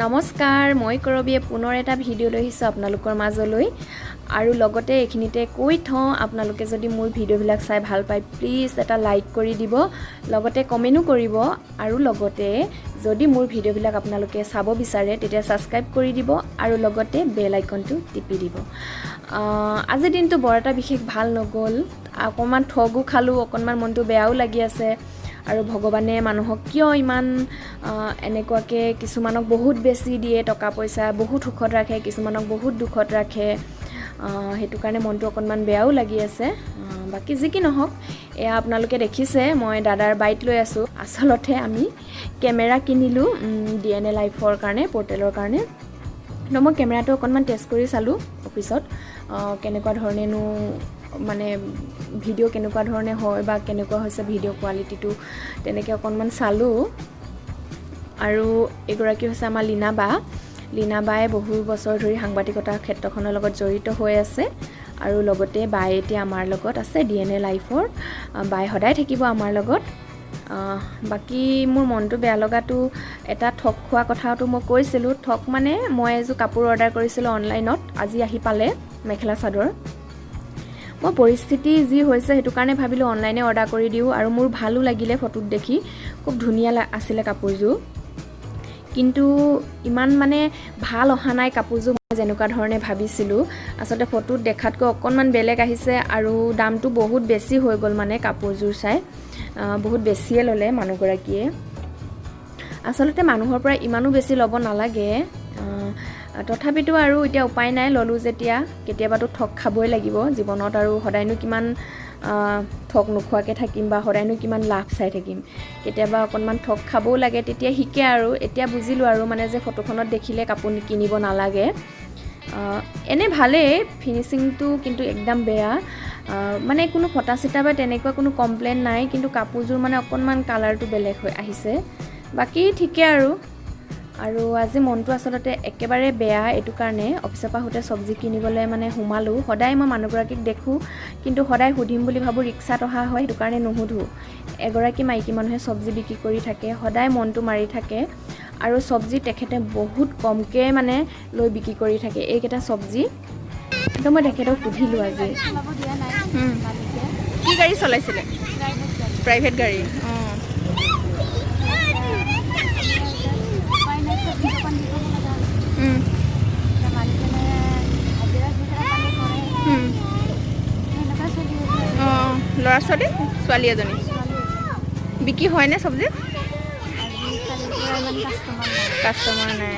নমস্কাৰ মই কৰবিয়ে পুনৰ এটা ভিডিঅ' লৈ আহিছোঁ আপোনালোকৰ মাজলৈ আৰু লগতে এইখিনিতে কৈ থওঁ আপোনালোকে যদি মোৰ ভিডিঅ'বিলাক চাই ভাল পায় প্লিজ এটা লাইক কৰি দিব লগতে কমেন্টও কৰিব আৰু লগতে যদি মোৰ ভিডিঅ'বিলাক আপোনালোকে চাব বিচাৰে তেতিয়া সাবস্ক্ৰাইব কৰি দিব আৰু লগতে বেল আইকনটো টিপি দিব আজি দিনটো বৰ এটা বিশেষ ভাল নগল অকমান ঠগু খালো অকনমান মনটো বেয়াও লাগি আছে আৰু ভগৱানে মানুহক কিয় ইমান এনেকুৱাকে কিছুমানক বহুত বেছি দিয়ে টকা পইচা বহুত সুখত ৰাখে কিছুমানক বহুত দুখত ৰাখে হেতু কাৰণে মনটো অকনমান বেয়াও লাগি আছে বাকি যি কি নহওক এয়া আপোনালোকে দেখিছে মই দাদাৰ বাইট লৈ আছো আসলতে আমি কেমেৰা কিনিলো ডিএনএ লাইফৰ কাৰণে পোৰ্টেলৰ কাৰণে মই কেমেৰাটো অকনমান টেষ্ট কৰি চালো অফিসত কেনেকুৱা ধৰণেনো মানে ভিডিঅ' কেনেকুৱা ধৰণে হয় বা কেনেকুৱা হৈছে ভিডিঅ' কোৱালিটিটো তেনেকৈ অকনমান চালো আৰু এগৰাকী হৈছে আমাৰ লীনা বায়ে বহু বছৰ ধৰি সাংবাদিকতাৰ ক্ষেত্ৰখনৰ লগত জড়িত হৈ আছে আৰু লগতে বাই এতিয়া আমাৰ লগত আছে ডিএনএ লাইফৰ বাই সদায় থাকিব আমাৰ লগত বাকি মোৰ মনটো বেয়া লগাটো এটা ঠক খোৱা কথাটো মই কৈছিলোঁ ঠক মানে মই এজো কাপোৰ অৰ্ডাৰ কৰিছিলোঁ অনলাইনত আজি আহি পালে মেখেলা চাদৰ মই পৰিস্থিতি যি হৈছে হেতু কাৰণে ভাবিলো অনলাইনে অৰ্ডাৰ কৰি দিও আৰু মোৰ ভালো লাগিলে ফটোত দেখি খুব ধুনিয়া আছিল কাপোৰজো কিন্তু ইমান মানে ভাল অহা নাই কাপোৰজো মই যেনেকুৱা ধৰণে ভাবিছিলো আসলে ফটোত দেখাতকৈ অকনমান বেলেগ আহিছে আৰু দামটো বহুত বেছি হৈ গল মানে কাপোৰজোৰ চাই বহুত বেছিয়ে ললে মানুহগৰাকীয়ে আসলতে মানুহৰ পৰা ইমানো বেছি লব নালাগে তথাপিতো আৰু এতিয়া উপায় নাই ললো যেতিয়া কেতিয়াবাটো ঠক খাবই লাগিব জীৱনত আৰু সদায়নো কিমান ঠক নোখোৱাকে থাকিম বা সদায়নো কিমান লাভ চাই থাকিম কেতিয়াবা অকনমান ঠক খাবও লাগে তেতিয়া হিকে আৰু এতিয়া বুজিলো আৰু মানে যে ফটোখনত দেখিলে কাপোৰ কিনিব নালাগে এনে ভালে ফিনিশিংটো কিন্তু একদম বেয়া মানে কোনো ফটা চিটা বা তেনেকুৱা কোনো কমপ্লেইন নাই কিন্তু কাপোৰজোৰ মানে অকনমান কালাৰটো বেলেগ হৈ আহিছে বাকি ঠিকে আৰু আজি মনটো আসলতে একেবাৰে বেয়া এটু কাৰণে অফিসৰ পৰা হতে সবজি কিনিবলৈ মানে হুমালো সদায় মই মানুহগৰাকীক দেখো কিন্তু সদায় হুধিম বুলি ভাবো ৰিক্সাত অহা হয় এটু কাৰণে নুহুধু এগৰাকী মাইকী মানুহে সবজি বিক্ৰী কৰি থাকে সদায় মনটো মাৰি থাকে আৰু সবজি তেখেতে বহুত কমকে মানে লৈ বিক্ৰী কৰি থাকে এইকেটা সবজি তো মই তেখেতক সুধিলো আজি কি গাড়ী চলাইছিলে প্ৰাইভেট গাড়ী ল'ৰা ছোৱালী এজনী বিক্ৰী হয়নে সবজি কাস্টমাৰ নাই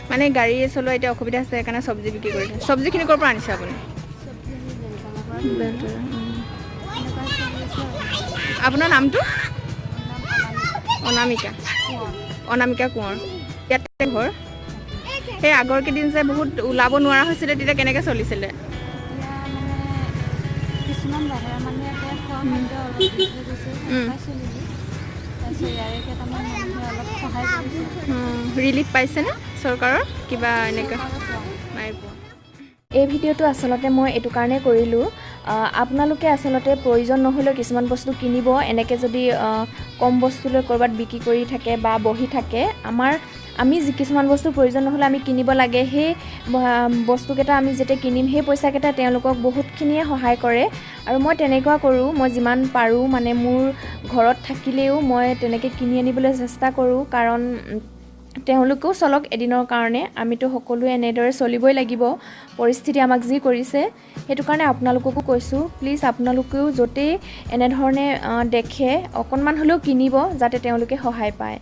মানে গাড়ী চলোৱা এতিয়া অসুবিধা আছে সেইকাৰণে সবজি বিক্ৰী কৰিছে সবজিখিনি ক'ৰ পৰা আনিছে আপুনি আপোনাৰ নামটো অনামিকা কোঁৱৰ ইয়াতে ঘৰ সেই আগৰ কেইদিন যে বহুত ওলাব নোৱাৰা হৈছিলে তেতিয়া কেনেকৈ চলিছিলে ৰিলিফ পাইছেনে চৰকাৰৰ কিবা এনেকৈ নাই পোৱা এই ভিডিঅ'টো আসলতে মই এটু কাৰণে কৰিলো আপোনালোকে আসলতে প্ৰয়োজন নহলে কিছুমান বস্তু কিনিব এনেকৈ যদি কম বস্তু লৈ কৰবাত বিক্ৰী কৰি থাকে বা বহি থাকে আমি কিছুমান বস্তু প্ৰয়োজন নহলে আমি কিনিব লাগে সেই বস্তুকেইটা আমি যেতে কিনিম সেই পইচাকেইটা তেওঁলোকক বহুতখিনিয়ে সহায় কৰে আৰু মই তেনেকুৱা কৰো মই যিমান পাৰো মানে মোৰ ঘৰত থাকিলেও মই তেনেকৈ কিনি আনিবলৈ চেষ্টা কৰো কাৰণ তেওঁলোকেও চলক এদিনৰ কাৰণে আমিতো সকলোৱে এনেদৰে চলিবই লাগিব পৰিস্থিতি আমাক যি কৰিছে হেতু কাৰণে আপোনালোককো কৈছো প্লিজ আপোনালোকেও যতে এনে ধৰণে দেখে অকনমান হলেও কিনিব যাতে তেওঁলোকে সহায় পায়